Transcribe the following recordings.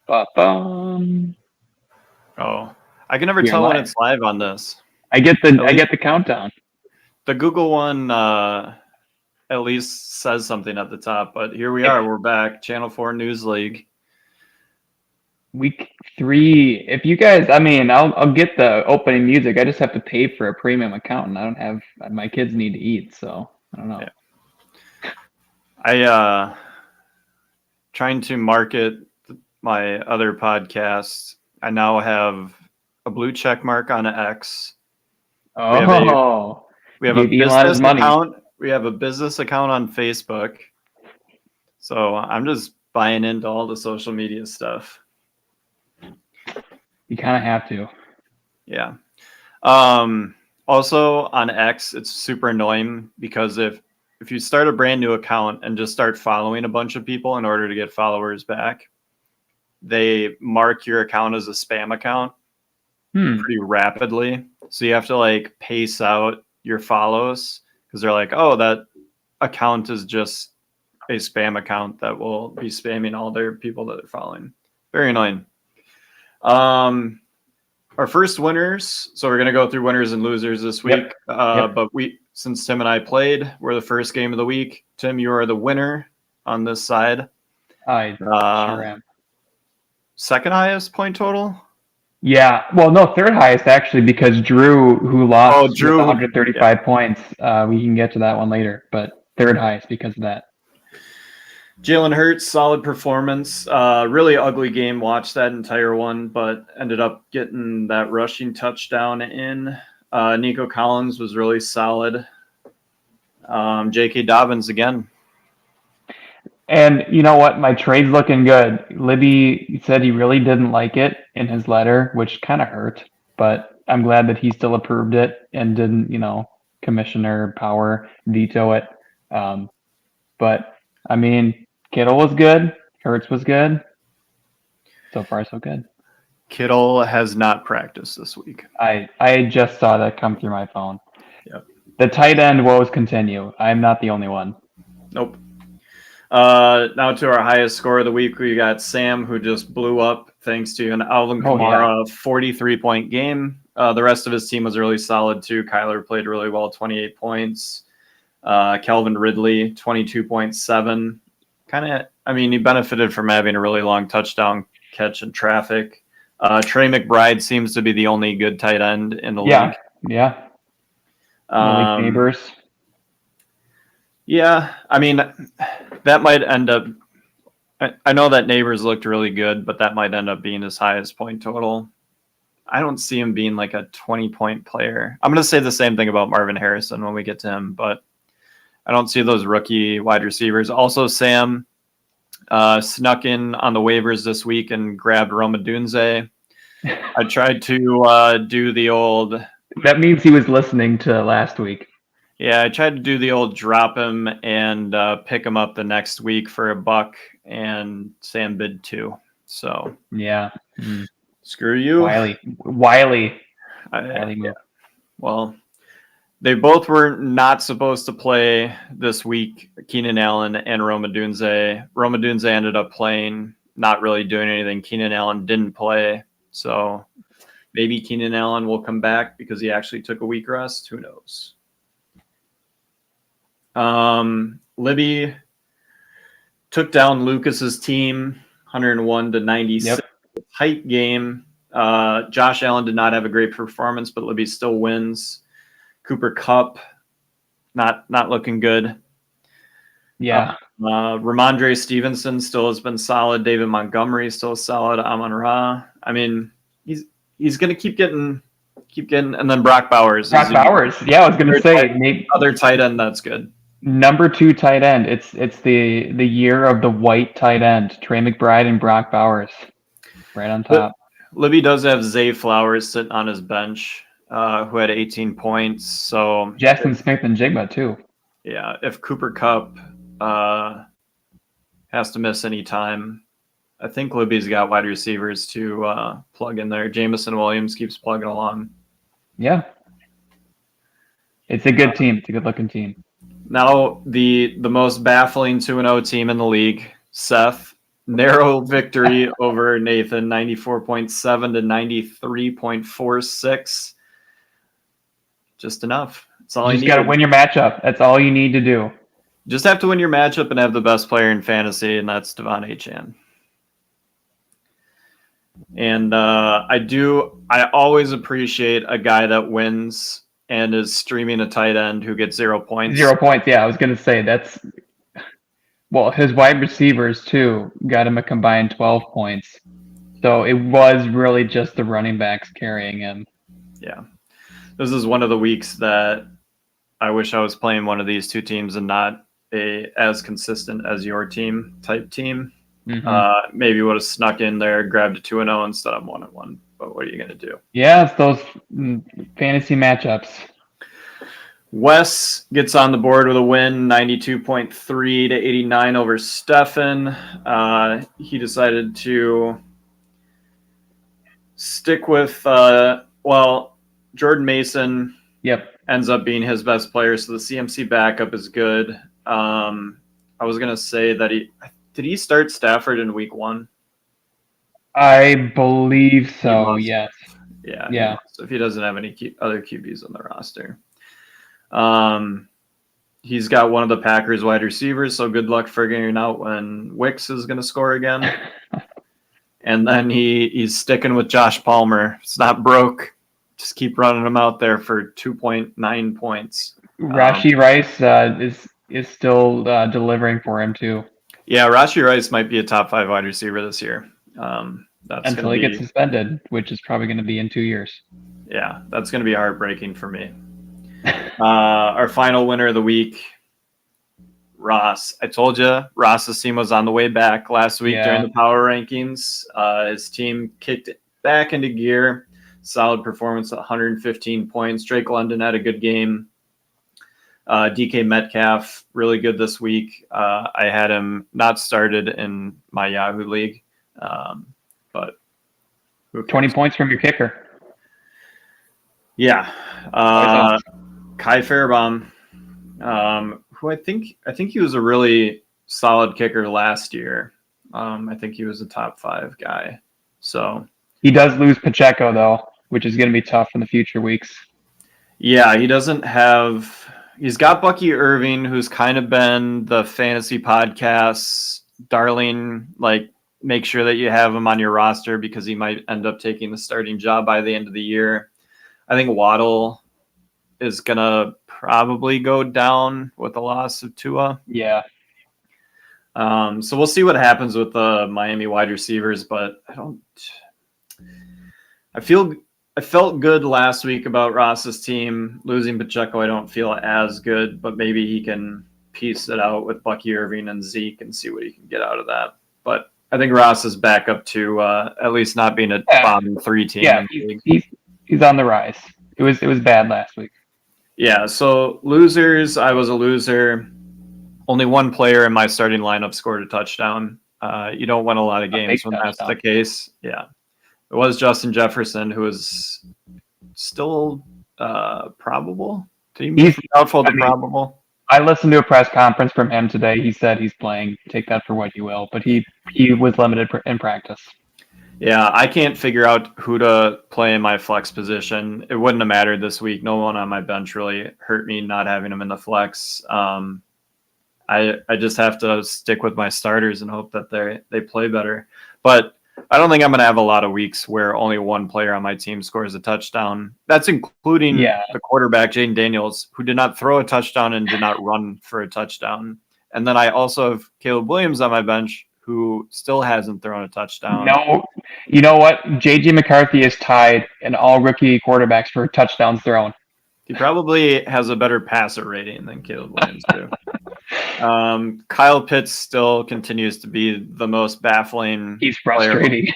Ba-bum. Oh, I can never You're tell when live. it's live on this. I get least- the countdown. The Google one at least says something at the top, but here we are. We're back. Channel 4 News League. Week 3. If you guys, I mean, I'll get the opening music. I just have to pay for a premium account, and I don't have. My kids need to eat, so I don't know. Yeah. Trying to market my other podcasts. I now have a blue check mark on X. Oh, We have a gave Elon his business money. account. We have a business account on Facebook. So I'm just buying into all the social media stuff. You kind of have to. Yeah. Also on X, it's super annoying because if you start a brand new account and just start following a bunch of people in order to get followers back, they mark your account as a spam account pretty rapidly. So you have to like pace out your follows because they're like, oh, that account is just a spam account that will be spamming all their people that they're following. Very annoying. Our first winners. So we're going to go through winners and losers this week. Yep. But since Tim and I played, we're the first game of the week. Tim, you are the winner on this side. I sure am. Second highest point total? Yeah. Well, no, third highest actually, because Drew, who lost with 135 points, we can get to that one later, but third highest because of that. Jalen Hurts, solid performance. Really ugly game. Watched that entire one, but ended up getting that rushing touchdown in. Nico Collins was really solid. J.K. Dobbins again. And you know what? My trade's looking good. Libby said he really didn't like it in his letter, which kind of hurt, but I'm glad that he still approved it and didn't, Commissioner Power veto it. But I mean, Kittle was good. Hurts was good. So far, so good. Kittle has not practiced this week. I just saw that come through my phone. Yep. The tight end woes continue. I'm not the only one. Nope. Now to our highest score of the week, we got Sam, who just blew up thanks to an Alvin Kamara 43-point game. The rest of his team was really solid too. Kyler played really well, 28 points. Calvin Ridley, 22.7. He benefited from having a really long touchdown catch in traffic. Trey McBride seems to be the only good tight end in the league. Yeah. Malik Neighbors. Yeah, that might end up. I know that Neighbors looked really good, but that might end up being his highest point total. I don't see him being like a 20-point player. I'm going to say the same thing about Marvin Harrison when we get to him, but I don't see those rookie wide receivers. Also, Sam snuck in on the waivers this week and grabbed Rome Odunze. I tried to do the old. That means he was listening to last week. Yeah, I tried to do the old drop him and pick him up the next week for $1, and Sam bid $2. So yeah, screw you, Wiley. Yeah. Well, they both were not supposed to play this week. Keenan Allen and Rome Odunze. Rome Odunze ended up playing, not really doing anything. Keenan Allen didn't play, so maybe Keenan Allen will come back because he actually took a week rest. Who knows? Libby took down Lucas's team 101-96. Yep. Tight game. Josh Allen did not have a great performance, but Libby still wins. Cooper Kupp not looking good. Yeah. Ramondre Stevenson still has been solid. David Montgomery still solid. Amon-Ra. He's going to keep getting, and then Brock Bowers. Yeah, I was going to say other tight end that's good. Number 2 tight end. It's the year of the white tight end. Trey McBride and Brock Bowers, right on top. Libby does have Zay Flowers sitting on his bench, who had 18 points. So Jackson Smith and Jigba too. Yeah, if Cooper Kupp has to miss any time, I think Libby's got wide receivers to plug in there. Jameson Williams keeps plugging along. Yeah. It's a good team. It's a good-looking team. Now, the most baffling 2-0 team in the league, Seth. narrow victory over Nathan, 94.7 to 93.46. Just enough. That's all You you just got to need. win your matchup. That's all you need to do. Just have to win your matchup and have the best player in fantasy, and that's Devon Achane. And I always appreciate a guy that wins and is streaming a tight end who gets 0 points. 0 points. Yeah, I was going to say that's. Well, his wide receivers, too, got him a combined 12 points. So it was really just the running backs carrying him. Yeah. This is one of the weeks that I wish I was playing one of these two teams and not a as consistent as your team type team. Mm-hmm. Maybe would have snuck in there, grabbed a 2-0 instead of 1-1. But what are you going to do? Yeah, it's those fantasy matchups. Wes gets on the board with a win, 92.3 to 89 over Stefan. He decided to stick with, Jordan Mason. Yep. Ends up being his best player, so the CMC backup is good. I was going to say that did he start Stafford in week 1? I believe so, yes. Yeah. So if he doesn't have any other QBs on the roster. He's got one of the Packers wide receivers, so good luck figuring out when Wicks is going to score again. And then he's sticking with Josh Palmer. It's not broke. Just keep running him out there for 2.9 points. Rashee Rice is still delivering for him too. Yeah, Rashee Rice might be a top 5 wide receiver this year. Until he gets suspended, which is probably going to be in 2 years. Yeah, that's going to be heartbreaking for me. Our final winner of the week, Ross. I told you Ross's team was on the way back last week during the power rankings. His team kicked it back into gear. Solid performance at 115 points. Drake London had a good game. DK Metcalf, really good this week. I had him not started in my Yahoo league, but 20 points from your kicker. Yeah. Kai Fairbaum, who I think he was a really solid kicker last year. I think he was a top 5 guy. So he does lose Pacheco though, which is going to be tough in the future weeks. Yeah, he's got Bucky Irving, who's kind of been the fantasy podcast's darling. Like, make sure that you have him on your roster because he might end up taking the starting job by the end of the year. I think Waddle is going to probably go down with the loss of Tua. Yeah. So we'll see what happens with the Miami wide receivers, but I felt good last week about Ross's team. Losing Pacheco, I don't feel as good, but maybe he can piece it out with Bucky Irving and Zeke and see what he can get out of that. But I think Ross is back up to at least not being a bottom 3 team. Yeah, he's on the rise. It was bad last week. Yeah, so losers, I was a loser. Only one player in my starting lineup scored a touchdown. You don't win a lot of games when that's the case. Yeah. It was Justin Jefferson, who is still probable. He's doubtful to probable. I listened to a press conference from him today. He said he's playing. Take that for what you will, but he was limited in practice. Yeah, I can't figure out who to play in my flex position. It wouldn't have mattered this week. No one on my bench really hurt me not having him in the flex. I just have to stick with my starters and hope that they play better. But I don't think I'm going to have a lot of weeks where only one player on my team scores a touchdown. That's including the quarterback, Jaden Daniels, who did not throw a touchdown and did not run for a touchdown. And then I also have Caleb Williams on my bench, who still hasn't thrown a touchdown. No, you know what? J.J. McCarthy is tied in all rookie quarterbacks for touchdowns thrown. He probably has a better passer rating than Caleb Williams do. Kyle Pitts still continues to be the most baffling. He's frustrating.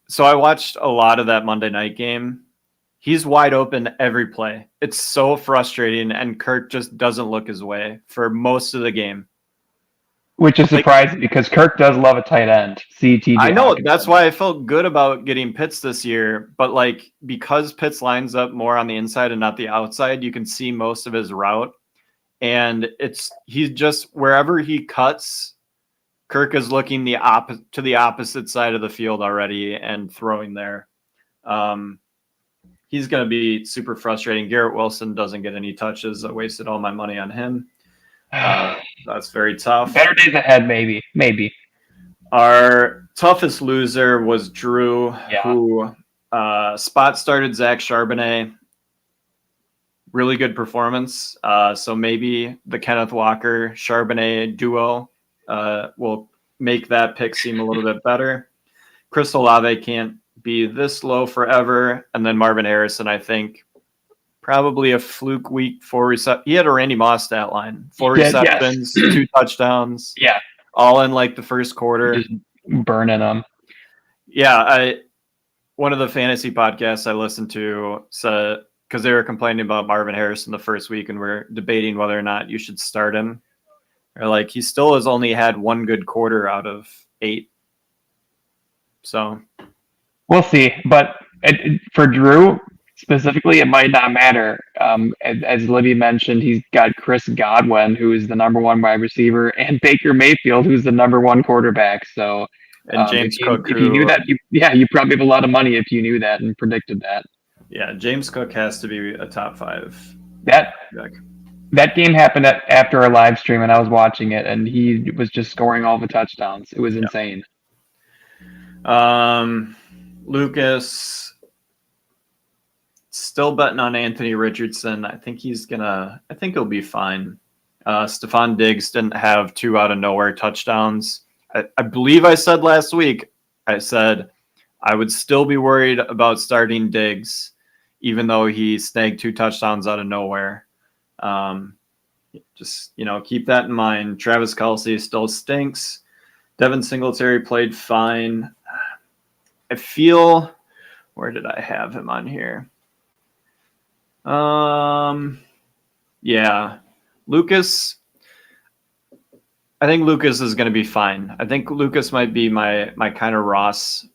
So I watched a lot of that Monday night game. He's wide open every play. It's so frustrating, and Kirk just doesn't look his way for most of the game. Which is surprising because Kirk does love a tight end. CTJ. I know. That's why I felt good about getting Pitts this year. But because Pitts lines up more on the inside and not the outside, you can see most of his route. And he's just wherever he cuts, Kirk is looking to the opposite side of the field already and throwing there. He's going to be super frustrating. Garrett Wilson doesn't get any touches. I wasted all my money on him. That's very tough. Better days ahead, maybe. Our toughest loser was Drew, Yeah. who spot started Zach Charbonnet. Really good performance. So maybe the Kenneth Walker Charbonnet duo will make that pick seem a little bit better. Chris Olave can't be this low forever. And then Marvin Harrison, I think, probably a fluke week, 4 receptions. He had a Randy Moss stat line. 4 receptions, 2 touchdowns. Yeah. All in like the first quarter. Just burning them. Yeah. One of the fantasy podcasts I listened to said, because they were complaining about Marvin Harrison the first week and we're debating whether or not you should start him. Or like, he still has only had 1 good quarter out of 8. So we'll see. But for Drew specifically, it might not matter. As Libby mentioned, he's got Chris Godwin, who is the number 1 wide receiver, and Baker Mayfield, who's the number 1 quarterback. So, and James Cook, if you knew that, you probably have a lot of money if you knew that and predicted that. Yeah, James Cook has to be a top 5. That game happened after our live stream, and I was watching it, and he was just scoring all the touchdowns. It was insane. Lucas, still betting on Anthony Richardson. I think he'll be fine. Stephon Diggs didn't have 2 out of nowhere touchdowns. I believe I said last week, I said I would still be worried about starting Diggs, even though he snagged 2 touchdowns out of nowhere. Just, keep that in mind. Travis Kelce still stinks. Devin Singletary played fine. I feel, where did I have him on here? Yeah, Lucas. I think Lucas is going to be fine. I think Lucas might be my kind of Ross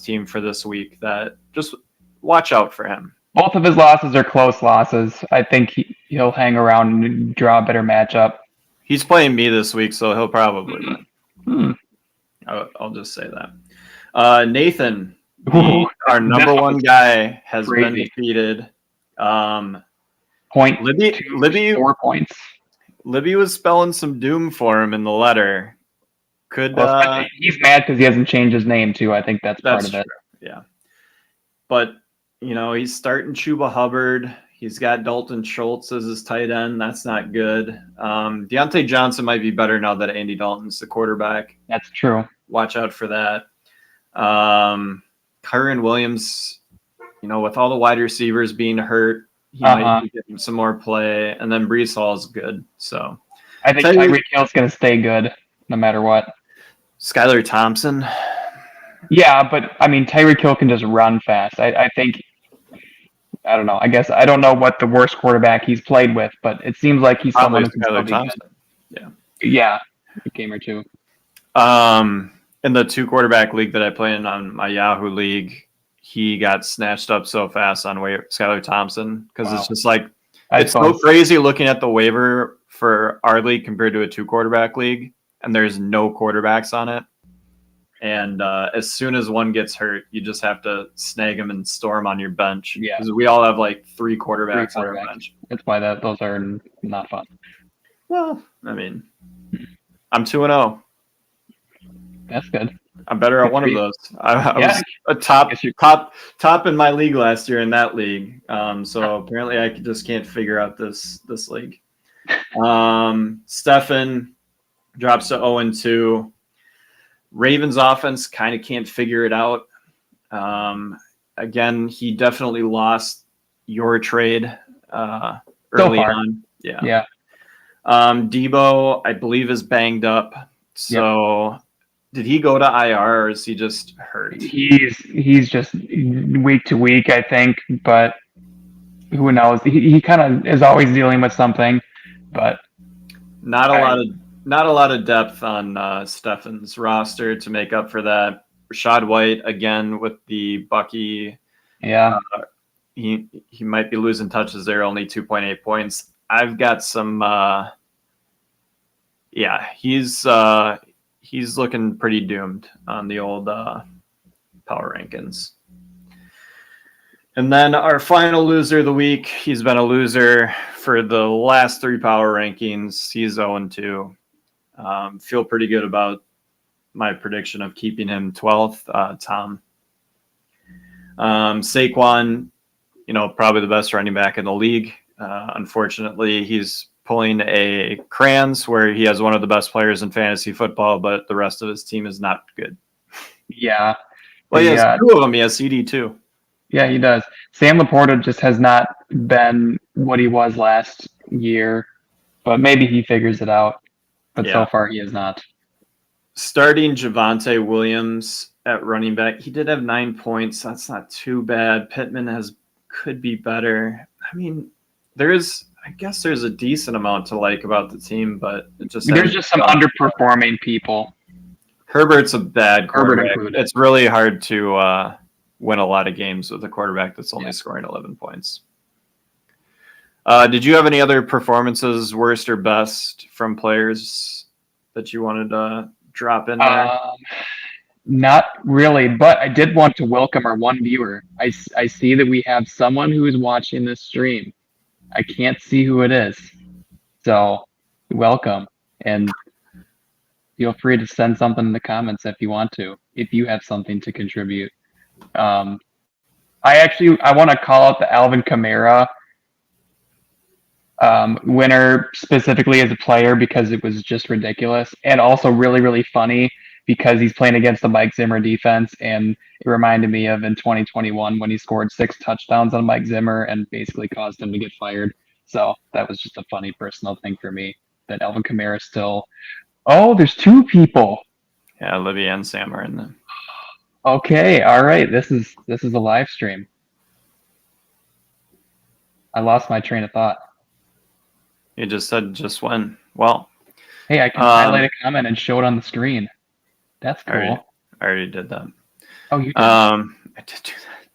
team for this week. That just watch out for him. Both of his losses are close losses. I think he'll hang around and draw a better matchup. He's playing me this week, so he'll probably win. I'll just say that. Nathan, our number 1 guy, has been defeated. Libby, 4 points. Libby was spelling some doom for him in the letter. He's mad because he hasn't changed his name too. I think that's part of it. Yeah, but he's starting Chuba Hubbard. He's got Dalton Schultz as his tight end. That's not good. Deontay Johnson might be better now that Andy Dalton's the quarterback. That's true. Watch out for that. Kyren Williams, with all the wide receivers being hurt, he might be getting some more play. And then Breece Hall is good. So I think Tyreek Hill's going to stay good no matter what. Skylar Thompson. Yeah, but I mean, Tyreek Hill can just run fast. I think, I don't know. I guess I don't know what the worst quarterback he's played with, but it seems like he's someone who can Skylar Thompson. Yeah, a game or 2. In the 2 quarterback league that I play in on my Yahoo league, he got snatched up so fast on Skylar Thompson because it's just like it's so crazy looking at the waiver for our league compared to a 2 quarterback league, and there's no quarterbacks on it. And as soon as one gets hurt, you just have to snag him and store him on your bench. Yeah, because we all have like 3 quarterbacks on our bench. That's why those are not fun. Well, I mean, I'm 2-0. That's good. I'm better at one of those. I was a top in my league last year in that league. So apparently I just can't figure out this league. Stefan drops to 0-2. Ravens offense kind of can't figure it out. Again, he definitely lost your trade early on. Yeah. Debo, I believe, is banged up. So did he go to IR or is he just hurt? He's just week to week, I think, but who knows? He kind of is always dealing with something, but not a lot of depth on Stefan's roster to make up for that. Rashad White again with the Bucky. Yeah, he might be losing touches there. Only 2.8 points. I've got some. He's he's looking pretty doomed on the old power rankings. And then our final loser of the week, he's been a loser for the last 3 power rankings. He's 0-2. Feel pretty good about my prediction of keeping him 12th, Tom. Saquon, probably the best running back in the league. Unfortunately, he's pulling a Kranz where he has one of the best players in fantasy football, but the rest of his team is not good. Yeah. Well, he has 2 of them. He has CD too. Yeah, he does. Sam Laporta just has not been what he was last year, but maybe he figures it out. But so far, he has not. Starting Javonte Williams at running back, he did have 9 points. That's not too bad. Pittman could be better. I mean, I guess there's a decent amount to like about the team, but there's just some underperforming people. Herbert's a bad quarterback. It's really hard to win a lot of games with a quarterback that's only scoring 11 points. Did you have any other performances, worst or best, from players that you wanted to drop in there? Not really, but I did want to welcome our one viewer. I see that we have someone who is watching this stream. I can't see who it is. So, welcome. And feel free to send something in the comments if you want to, if you have something to contribute. I want to call out the Alvin Kamara winner specifically as a player because it was just ridiculous, and also really, really funny because he's playing against the Mike Zimmer defense, and it reminded me of in 2021 when he scored 6 touchdowns on Mike Zimmer and basically caused him to get fired. So that was just a funny personal thing for me that Alvin Kamara still. Oh, there's 2 people. Yeah, Libby and Sam are in there. Okay, all right. This is a live stream. I lost my train of thought. You just said just when. Well, hey, I can highlight a comment and show it on the screen. That's cool. I already did that. Oh, you did. I did do that.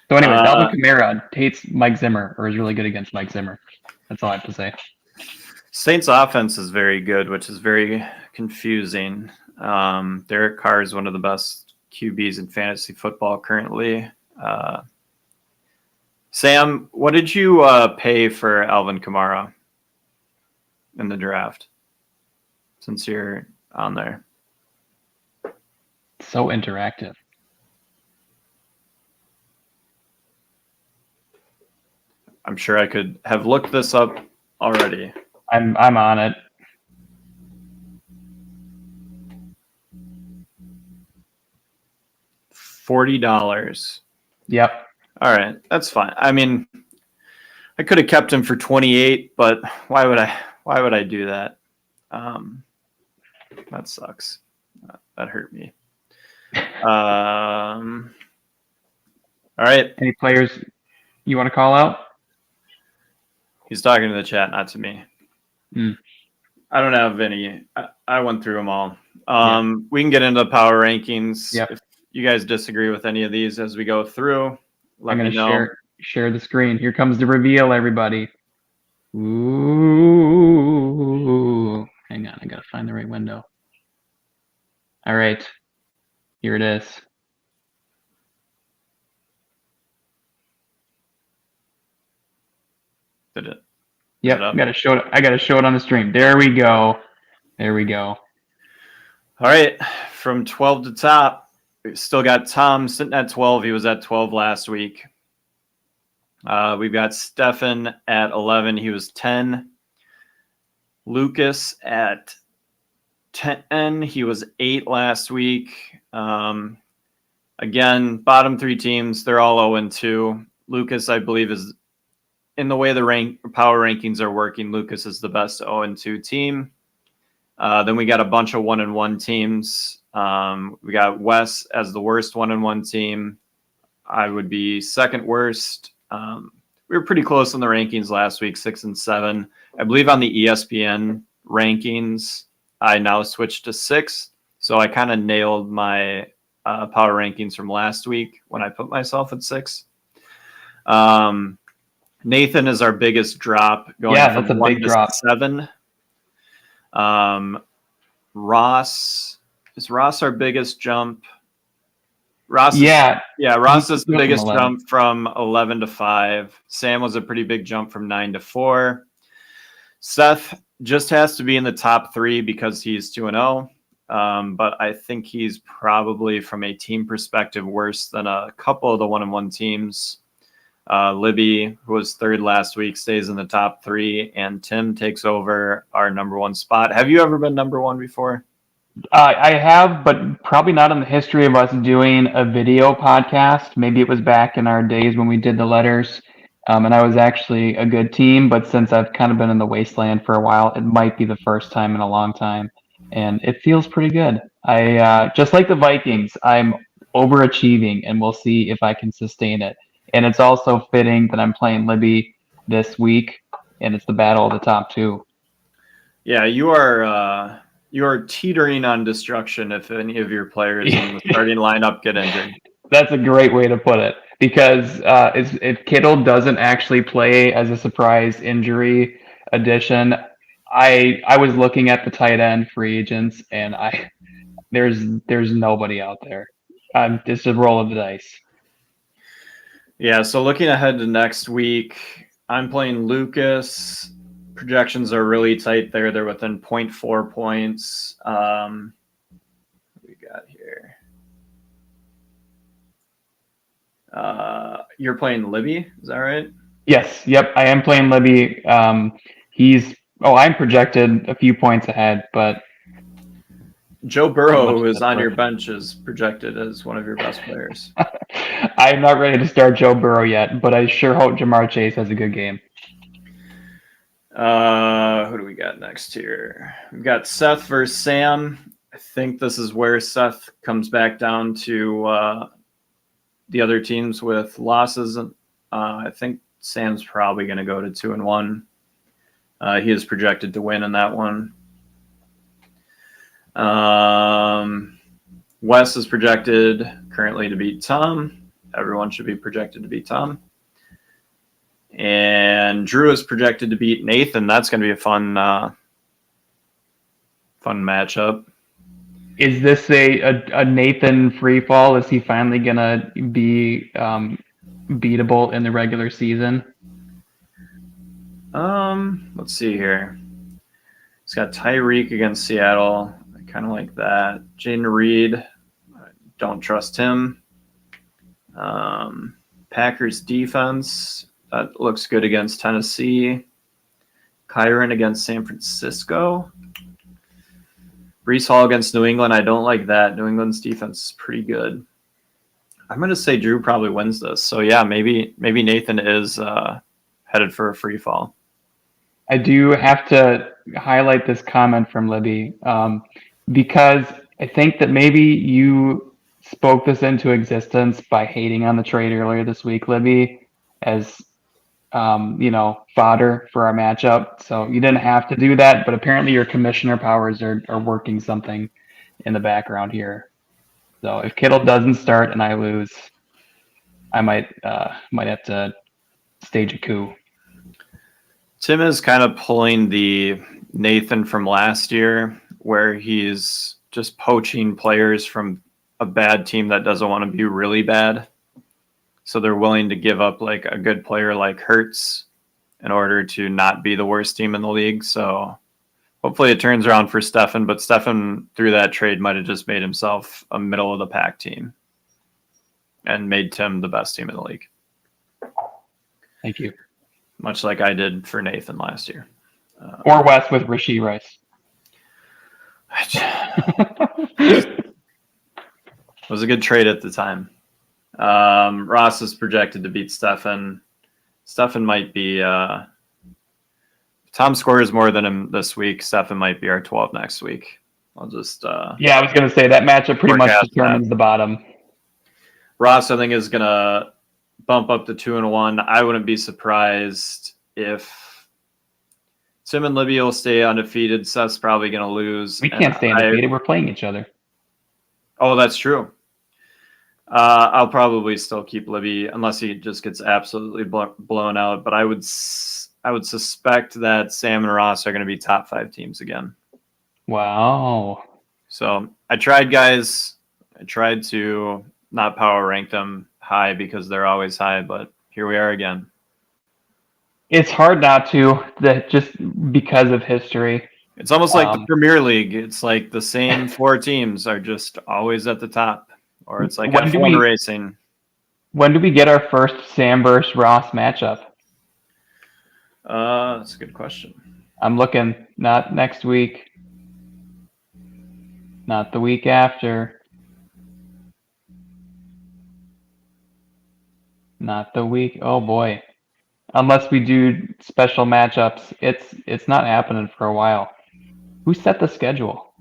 So anyways, Alvin Kamara hates Mike Zimmer, or is really good against Mike Zimmer. That's all I have to say. Saints offense is very good, which is very confusing. Derek Carr is one of the best QBs in fantasy football currently. Sam, what did you pay for Alvin Kamara in the draft, since you're on there? So interactive. I'm sure I could have looked this up already. I'm on it. $40. Yep. All right, that's fine. I mean, I could have kept him for 28, but why would I do that? That sucks. That hurt me. All right. Any players you want to call out? He's talking to the chat, not to me. I don't have any. I went through them all. We can get into the power rankings. Yep. If you guys disagree with any of these as we go through, let me know. Share the screen. Here comes the reveal, everybody. Ooh. Hang on, I gotta find the right window. All right. Here it is. Did it? Yep, I gotta show it on the stream. There we go. All right. From 12 to top, we still got Tom sitting at 12. He was at 12 last week. We've got Stefan at 11. He was 10. Lucas at 10. He was 8 last week. Again, bottom 3 teams, they're all 0-2. Lucas, I believe, is in the way the power rankings are working. Lucas is the best 0-2 team. Then we got a bunch of 1-1 teams. We got Wes as the worst 1-1 team. I would be second worst. We were pretty close in the rankings last week, 6 and 7. I believe on the ESPN rankings, I now switched to 6. So I kind of nailed my power rankings from last week when I put myself at 6. Nathan is our biggest drop, going from that's a 1 big to drop. 7. Ross Is Ross our biggest jump? Ross Yeah. Ross is the From biggest 11. jump from 11 to 5. Sam was a pretty big jump from 9 to 4. Seth just has to be in the top 3 because he's 2-0. But I think he's probably, from a team perspective, worse than a couple of the 1-1 teams. Libby, who was 3rd last week, stays in the top 3, and Tim takes over our number 1 spot. Have you ever been number 1 before? I have, but probably not in the history of us doing a video podcast. Maybe it was back in our days when we did the letters, and I was actually a good team. But since I've kind of been in the wasteland for a while, it might be the first time in a long time, and it feels pretty good. I just like the Vikings. I'm overachieving, and we'll see if I can sustain it. And it's also fitting that I'm playing Libby this week, and it's the battle of the top 2. Yeah, you are teetering on destruction if any of your players in the starting lineup get injured. That's a great way to put it, because if Kittle doesn't actually play as a surprise injury addition, I was looking at the tight end free agents, and there's nobody out there. It's a roll of the dice. Yeah, so looking ahead to next week, I'm playing Lucas. Projections are really tight there. They're within 0.4 points. What we got here? You're playing Libby, is that right? Yes, yep, I am playing Libby. I'm projected a few points ahead, but Joe Burrow, who is on your bench, is projected as one of your best players. I'm not ready to start Joe Burrow yet, but I sure hope Jamar Chase has a good game. Who do we got next here? We've got Seth versus Sam. I think this is where Seth comes back down to the other teams with losses. I think Sam's probably going to go to 2-1. He is projected to win in that one. Wes is projected currently to beat Tom. Everyone should be projected to beat Tom. And Drew is projected to beat Nathan. That's going to be a fun matchup. Is this a Nathan free fall? Is he finally going to be beatable in the regular season? Let's see here. He's got Tyreek against Seattle. I kind of like that. Jaden Reed, I don't trust him. Packers defense, that looks good against Tennessee. Kyron against San Francisco. Breece Hall against New England. I don't like that. New England's defense is pretty good. I'm going to say Drew probably wins this. So, yeah, maybe Nathan is headed for a free fall. I do have to highlight this comment from Libby because I think that maybe you spoke this into existence by hating on the trade earlier this week, Libby, as fodder for our matchup. So you didn't have to do that, but apparently your commissioner powers are working something in the background here. So if Kittle doesn't start and I lose, I might have to stage a coup. Tim is kind of pulling the Nathan from last year, where he's just poaching players from a bad team that doesn't want to be really bad. So they're willing to give up like a good player like Hurts in order to not be the worst team in the league. So hopefully it turns around for Stefan, but Stefan through that trade might have just made himself a middle of the pack team and made Tim the best team in the league. Thank you. Much like I did for Nathan last year. Or Wes with Rashee Rice. It was a good trade at the time. Ross is projected to beat Stefan. Stefan might be Tom scores more than him this week. Stefan might be our 12 next week. I'll just I was gonna say that matchup pretty much determines the bottom. Ross, I think, is gonna bump up to 2-1. I wouldn't be surprised if Tim and Libby will stay undefeated. Seth's probably gonna lose. We can't stay undefeated. We're playing each other. Oh, that's true. I'll probably still keep Libby unless he just gets absolutely blown out. But I would suspect that Sam and Ross are going to be top 5 teams again. Wow. So I tried, guys. I tried to not power rank them high because they're always high, but here we are again. It's hard not to, that just because of history. It's almost like the Premier League. It's like the same 4 teams are just always at the top, or it's like F1 racing. When do we get our first Sam versus Ross matchup? That's a good question. I'm looking. Not next week. Not the week after. Not the week. Oh boy. Unless we do special matchups, it's not happening for a while. Who set the schedule?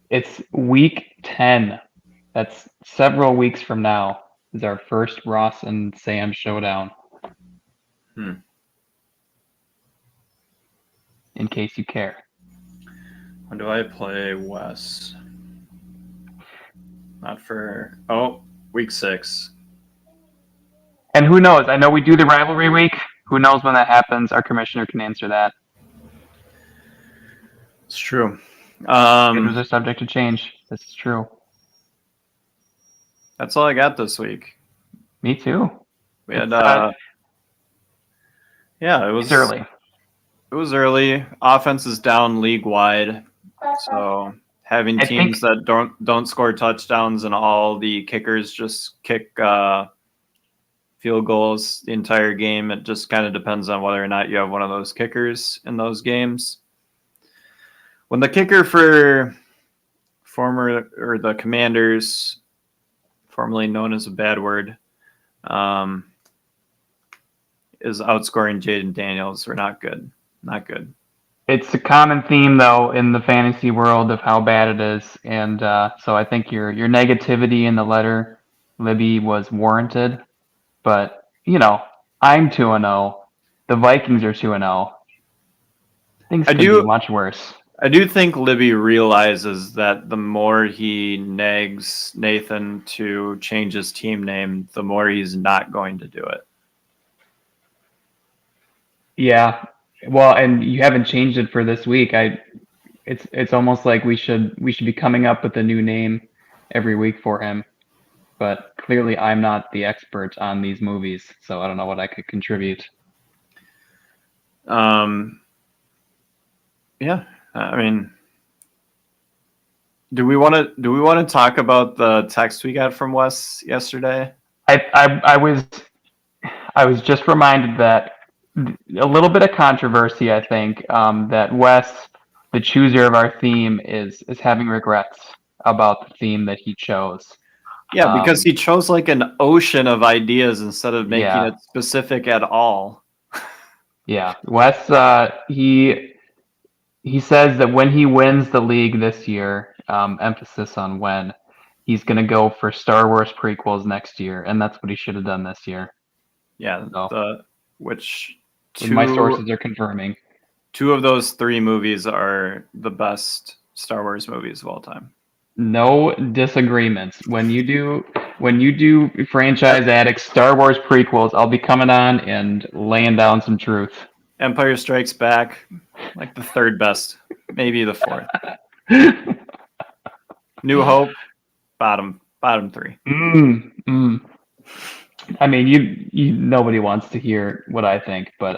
It's week 10. That's several weeks from now. Is our first Ross and Sam showdown. In case you care. When do I play Wes? Not for week 6. And who knows? I know we do the rivalry week. Who knows when that happens? Our commissioner can answer that. It's true. Schedules are subject to change. This is true. That's all I got this week. Me too. We had it was early. It was early. Offense is down league wide, so having teams that don't score touchdowns and all the kickers just kick field goals the entire game. It just kind of depends on whether or not you have one of those kickers in those games. When the kicker for the Commanders, formerly known as a bad word, is outscoring Jaden Daniels, we're not good. Not good. It's a common theme, though, in the fantasy world of how bad it is, and so I think your negativity in the letter, Libby, was warranted. But I'm 2-0. The Vikings are 2-0. Things could be much worse. I do think Libby realizes that the more he nags Nathan to change his team name, the more he's not going to do it. Yeah. Well, and you haven't changed it for this week. It's almost like we should be coming up with a new name every week for him. But clearly I'm not the expert on these movies, so I don't know what I could contribute. Yeah. I mean, do we want to talk about the text we got from Wes yesterday? I was just reminded that a little bit of controversy, I think, that Wes, the chooser of our theme, is having regrets about the theme that he chose. Yeah, because he chose like an ocean of ideas instead of making it specific at all. Yeah, Wes, he says that when he wins the league this year, emphasis on when, he's going to go for Star Wars prequels next year, and that's what he should have done this year. Yeah, so, which my sources are confirming. 2 of those 3 movies are the best Star Wars movies of all time. No disagreements. When you do Franchise Addicts Star Wars prequels, I'll be coming on and laying down some truth. Empire Strikes Back, like the 3rd best, maybe the 4th. New Hope, bottom 3. I mean, you nobody wants to hear what I think, but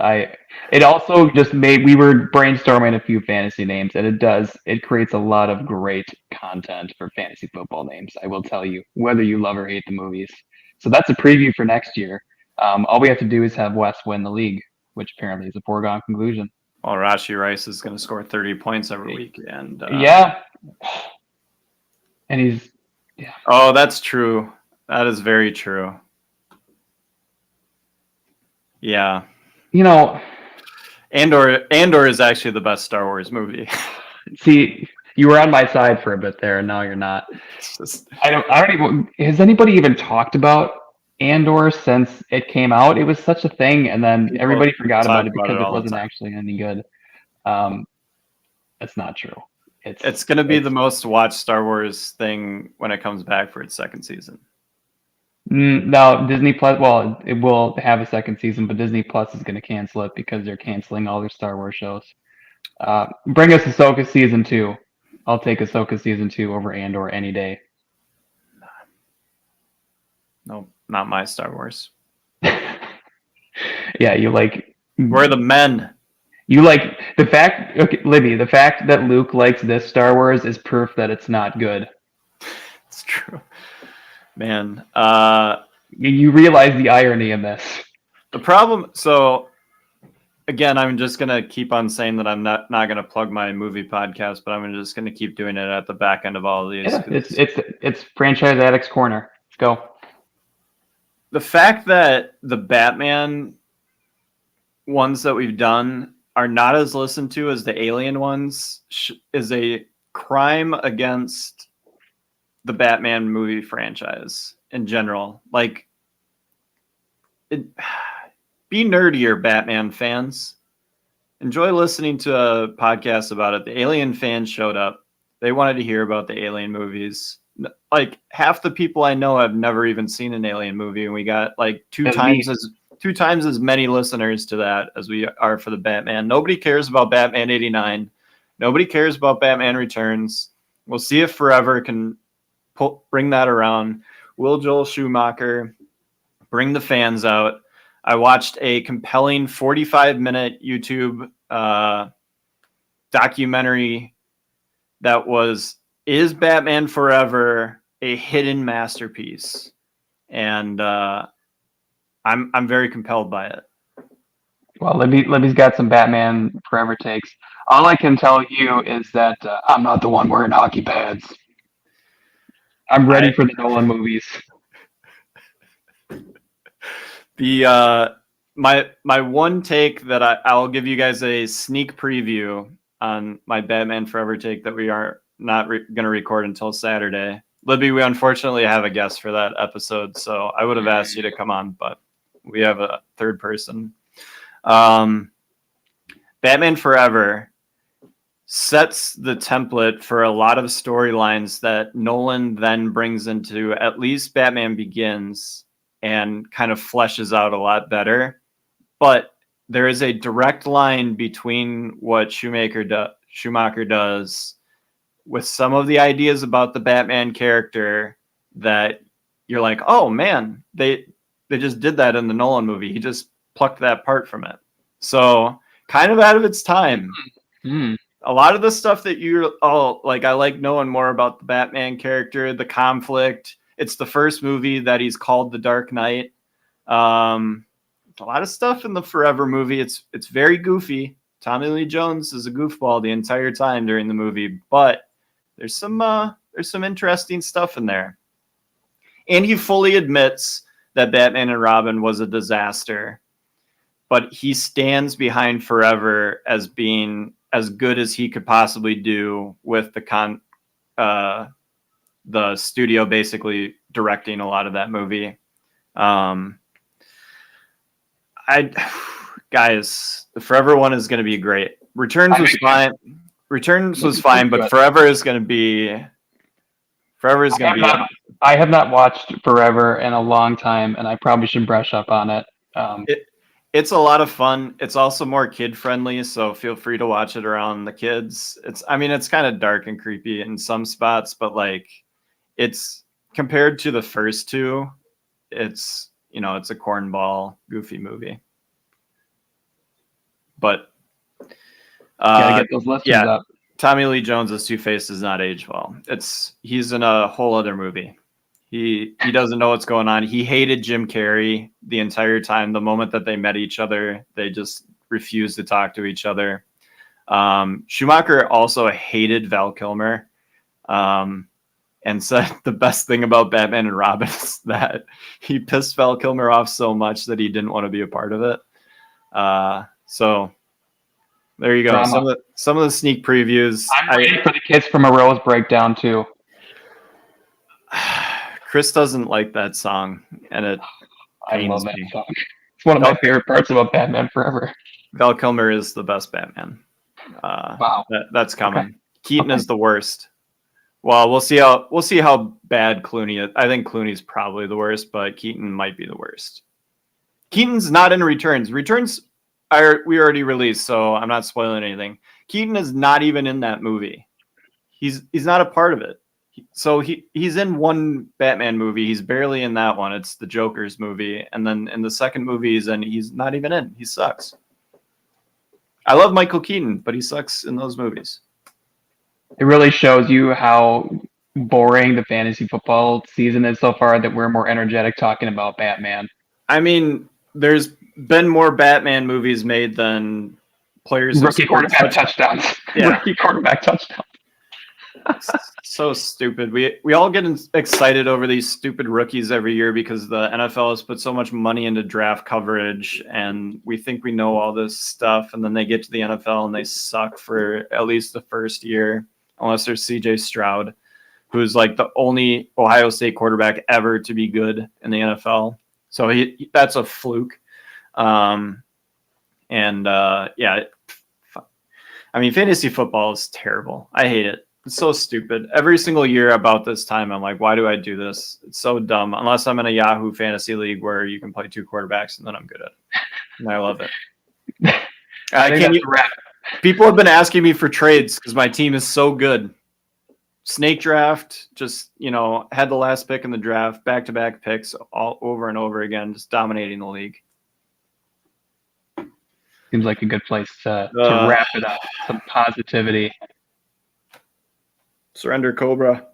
it also just we were brainstorming a few fantasy names, and it creates a lot of great content for fantasy football names. I will tell you, whether you love or hate the movies. So that's a preview for next year. All we have to do is have Wes win the league, which apparently is a foregone conclusion. Well, Rashee Rice is going to score 30 points every week, and and he's Oh, that's true. That is very true. Yeah. Andor is actually the best Star Wars movie. See, you were on my side for a bit there, and now you're not. I don't even. Has anybody even talked about Andor since it came out? It was such a thing, and then everybody forgot about it because it wasn't actually any good. That's not true. It's going to be the most watched Star Wars thing when it comes back for its 2nd season. No, Disney Plus. Well, it will have a second season, but Disney Plus is going to cancel it because they're canceling all their Star Wars shows. Bring us Ahsoka season 2. I'll take Ahsoka season 2 over Andor any day. No, not my Star Wars. Yeah, you like. We're the men. You like the fact, okay, Libby. The fact that Luke likes this Star Wars is proof that it's not good. It's true, man. You realize the irony in this. The problem. So, again, I'm just gonna keep on saying that I'm not gonna plug my movie podcast, but I'm just gonna keep doing it at the back end of all of these. Yeah, it's franchise addicts corner. Let's go. The fact that the Batman ones that we've done are not as listened to as the Alien ones is a crime against the Batman movie franchise in general. Like, be nerdier, Batman fans. Enjoy listening to a podcast about it. The Alien fans showed up. They wanted to hear about the Alien movies. Like, half the people I know have never even seen an Alien movie, and we got like two times as many listeners to that as we are for the Batman. Nobody cares about Batman 89. Nobody cares about Batman Returns. We'll see if Forever can bring that around. Will Joel Schumacher bring the fans out? I watched a compelling 45-minute YouTube documentary that was, is Batman Forever a hidden masterpiece? And I'm very compelled by it. Well, Libby's got some Batman Forever takes. All I can tell you is that I'm not the one wearing hockey pads. I'm ready for the Nolan movies. The my one take that I'll give you guys a sneak preview on my Batman Forever take that we are not going to record until Saturday. Libby, we unfortunately have a guest for that episode, so I would have asked you to come on, but we have a third person. Batman Forever sets the template for a lot of storylines that Nolan then brings into at least Batman Begins and kind of fleshes out a lot better. But there is a direct line between what Schumacher does with some of the ideas about the Batman character that you're like, oh man, they just did that in the Nolan movie. He just plucked that part from it. So kind of out of its time. A lot of the stuff that I like knowing more about the Batman character, the conflict. It's the first movie that he's called The Dark Knight. A lot of stuff in the Forever movie. It's very goofy. Tommy Lee Jones is a goofball the entire time during the movie, but there's some interesting stuff in there. And he fully admits that Batman and Robin was a disaster, but he stands behind Forever as being as good as he could possibly do with the studio basically directing a lot of that movie. Guys, the Forever one is going to be great. Returns was fine. But Forever is going to be. I have not watched Forever in a long time, and I probably should brush up on it. It's a lot of fun. It's also more kid friendly, so feel free to watch it around the kids. It's kind of dark and creepy in some spots, but like it's compared to the first two, it's a cornball, goofy movie. But gotta get those listens up. Tommy Lee Jones' Two-Face does not age well. He's in a whole other movie. He doesn't know what's going on. He hated Jim Carrey the entire time. The moment that they met each other, they just refused to talk to each other. Schumacher also hated Val Kilmer, and said the best thing about Batman and Robin is that he pissed Val Kilmer off so much that he didn't want to be a part of it. So there you go. Drama. Some of the sneak previews. I'm ready for the Kiss from a Rose breakdown too. Chris doesn't like that song, and I love that song. It's one of my favorite parts about Batman Forever. Val Kilmer is the best Batman. Wow, that's coming. Okay. Keaton is the worst. Well, we'll see how bad Clooney is. I think Clooney's probably the worst, but Keaton might be the worst. Keaton's not in Returns. Returns we already released, so I'm not spoiling anything. Keaton is not even in that movie. He's not a part of it. So he's in one Batman movie. He's barely in that one. It's the Joker's movie, and then in the second movie he's not even in. He sucks. I love Michael Keaton, but he sucks in those movies. It really shows you how boring the fantasy football season is so far that we're more energetic talking about Batman. I mean, there's been more Batman movies made than players. Rookie quarterback touchdowns. Yeah. Rookie quarterback touchdowns. So stupid. We all get excited over these stupid rookies every year because the NFL has put so much money into draft coverage, and we think we know all this stuff, and then they get to the NFL and they suck for at least the first year, unless there's CJ Stroud, who's like the only Ohio State quarterback ever to be good in the NFL. So that's a fluke. Yeah. I mean, fantasy football is terrible. I hate it. It's so stupid. Every single year about this time, I'm like, why do I do this? It's so dumb. Unless I'm in a Yahoo fantasy league where you can play 2 quarterbacks, and then I'm good at it. And I love it. People have been asking me for trades because my team is so good. Snake draft, just, had the last pick in the draft, back-to-back picks all over and over again, just dominating the league. Seems like a good place to wrap it up. Some positivity. Surrender Cobra.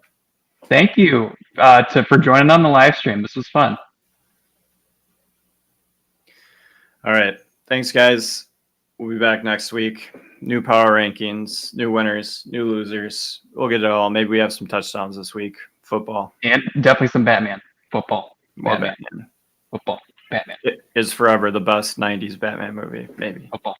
Thank you for joining on the live stream. This was fun. All right. Thanks, guys. We'll be back next week. New power rankings, new winners, new losers. We'll get it all. Maybe we have some touchdowns this week. Football. And definitely some Batman. Football. More Batman. Football. Batman. It is forever the best 90s Batman movie, maybe. Football.